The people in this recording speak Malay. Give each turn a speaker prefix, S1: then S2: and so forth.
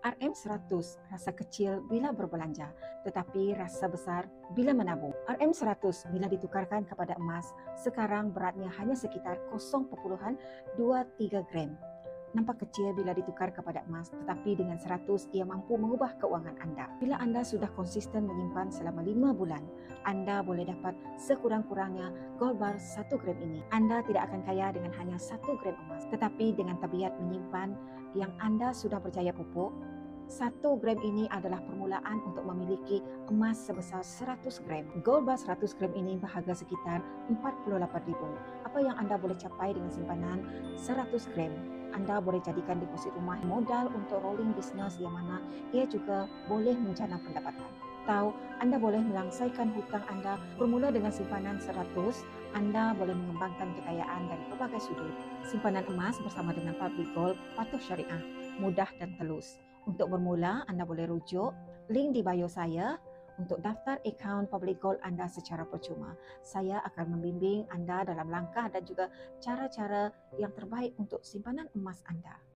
S1: RM100 rasa kecil bila berbelanja, tetapi rasa besar bila menabung. RM100 bila ditukarkan kepada emas, sekarang beratnya hanya sekitar 0.23 gram. Nampak kecil bila ditukar kepada emas, tetapi dengan 100 ia mampu mengubah keuangan anda. Bila anda sudah konsisten menyimpan selama 5 bulan, anda boleh dapat sekurang-kurangnya gold bar 1 gram ini. Anda tidak akan kaya dengan hanya 1 gram emas, tetapi dengan tabiat menyimpan yang anda sudah berjaya pupuk, 1 gram ini adalah permulaan untuk memiliki emas sebesar 100 gram. Gold bar 100 gram ini berharga sekitar RM48,000. Apa yang anda boleh capai dengan simpanan 100 gram? Anda boleh jadikan deposit rumah modal untuk rolling business yang mana ia juga boleh menjana pendapatan. Atau anda boleh melangsaikan hutang anda bermula dengan simpanan 100, anda boleh mengembangkan kekayaan dari pelbagai sudut. Simpanan emas bersama dengan Public Gold patuh syariah, mudah dan telus. Untuk bermula, anda boleh rujuk link di bio saya untuk daftar akaun Public Gold anda secara percuma. Saya akan membimbing anda dalam langkah dan juga cara-cara yang terbaik untuk simpanan emas anda.